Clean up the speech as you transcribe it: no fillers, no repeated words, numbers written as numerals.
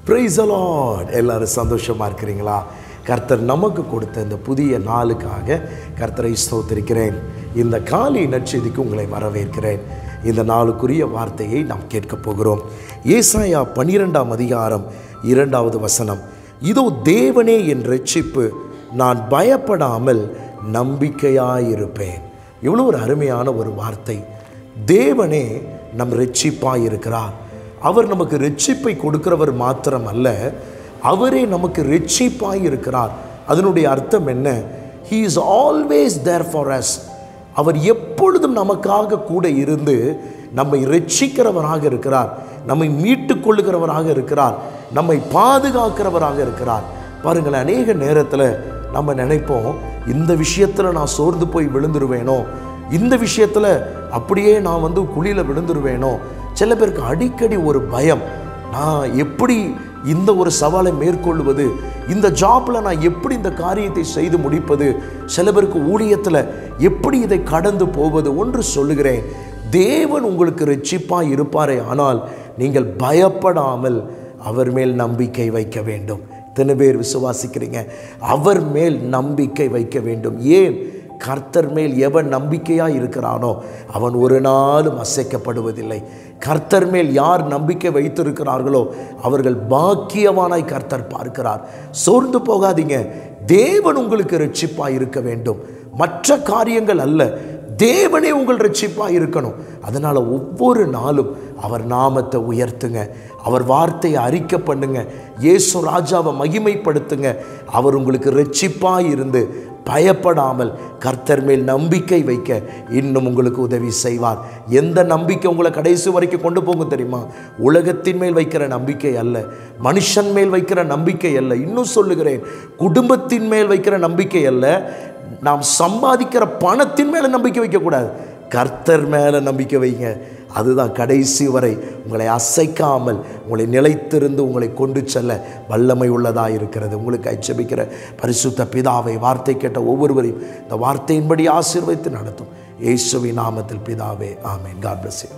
Praise the Lord. எல்லாரும் சந்தோஷமாக இருக்கிறீங்களா? கர்த்தர் நமக்கு கொடுத்த இந்த புதிய நாளுக்காக கர்த்தரை ஸ்தோத்திரிக்கிறேன். இந்த காலை நற்செய்திக்கு உங்களை வரவேற்கிறேன். இந்த நாளுக்குரிய வார்த்தையை நாம் கேட்க போகிறோம். ஏசாயா 12ஆம் அதிகாரம் 2வது வசனம். இதோ தேவனே என் இரட்சிப்பு, நான் பயப்படாமல் நம்பிக்கையாயிருப்பேன். இவ்வளோ ஒரு அருமையான ஒரு வார்த்தை. தேவனே நம் இரட்சிப்பாய் இருக்கிறார். அவர் நமக்கு இரட்சிப்பை கொடுக்கிறவர் மாத்திரம் அல்ல, அவரே நமக்கு இரட்சிப்பாய் இருக்கிறார். அதனுடைய அர்த்தம் என்ன? He is always there for us. அவர் எப்பொழுதும் நமக்காக கூட இருந்து நம்மை இரட்சிக்கிறவராக இருக்கிறார், நம்மை மீட்டு கொள்ளுகிறவராக இருக்கிறார், நம்மை பாதுகாக்கிறவராக இருக்கிறார். பாருங்கள், அநேக நேரத்தில் நம்ம நினைப்போம், இந்த விஷயத்தில் நான் சோர்ந்து போய் விழுந்துருவேனோ, இந்த விஷயத்தில் அப்படியே நான் குழியில் விழுந்துருவேனோ. சில பேருக்கு அடிக்கடி ஒரு பயம், நான் எப்படி இந்த ஒரு சவாலை மேற்கொள்வது, இந்த ஜாப்பில் நான் எப்படி இந்த காரியத்தை செய்து முடிப்பது, சில பேருக்கு ஊழியத்தில் எப்படி இதை கடந்து போவது. ஒன்று சொல்லுகிறேன், தேவன் உங்களுக்கு இரட்சிப்பாய் இருப்பாரே, ஆனால் நீங்கள் பயப்படாமல் அவர் மேல் நம்பிக்கை வைக்க வேண்டும். எத்தனை பேர் விசுவாசிக்கிறீங்க? அவர் மேல் நம்பிக்கை வைக்க வேண்டும். ஏன்? கர்த்தர் மேல் எவன் நம்பிக்கையாக இருக்கிறானோ அவன் ஒரு நாளும் அசைக்கப்படுவதில்லை. கர்த்தர் மேல் யார் நம்பிக்கை வைத்திருக்கிறார்களோ அவர்கள் பாக்கியவானாய் கர்த்தர் பார்க்கிறார். சோர்ந்து போகாதீங்க. தேவன் உங்களுக்கு இரட்சிப்பாய் இருக்க வேண்டும், மற்ற காரியங்கள் அல்ல. தேவனே உங்கள் இரட்சிப்பாய் இருக்கணும். அதனால் ஒவ்வொரு நாளும் அவர் நாமத்தை உயர்த்துங்க, அவர் வார்த்தையை அறிக்கை பண்ணுங்க, இயேசு ராஜாவை மகிமைப்படுத்துங்க. அவர் உங்களுக்கு இரட்சிப்பாய் இருந்து பயப்படாமல் கர்த்தர் மேல் நம்பிக்கை வைக்க இன்னும் உங்களுக்கு உதவி செய்வார். எந்த நம்பிக்கை உங்களை கடைசி வரைக்கும் கொண்டு போகும் தெரியுமா? உலகத்தின் மேல் வைக்கிற நம்பிக்கை அல்ல, மனுஷன் மேல் வைக்கிற நம்பிக்கை அல்ல, இன்னும் சொல்லுகிறேன், குடும்பத்தின் மேல் வைக்கிற நம்பிக்கை அல்ல, நாம் சம்பாதிக்கிற பணத்தின் மேலே நம்பிக்கை வைக்கக்கூடாது, கர்த்தர் மேலே நம்பிக்கை வைங்க. அதுதான் கடைசி வரை உங்களை அசைக்காமல் உங்களை நிலைத்திருந்து உங்களை கொண்டு செல்ல வல்லமை உள்ளதாக இருக்கிறது. உங்களுக்கு ஜெபிக்கிற பரிசுத்த பிதாவை, வார்த்தை கேட்ட ஒவ்வொருவரையும் இந்த வார்த்தையின்படி ஆசீர்வதித்து நடத்தும் இயேசுவின் நாமத்தில் பிதாவே, ஆமென். God bless you.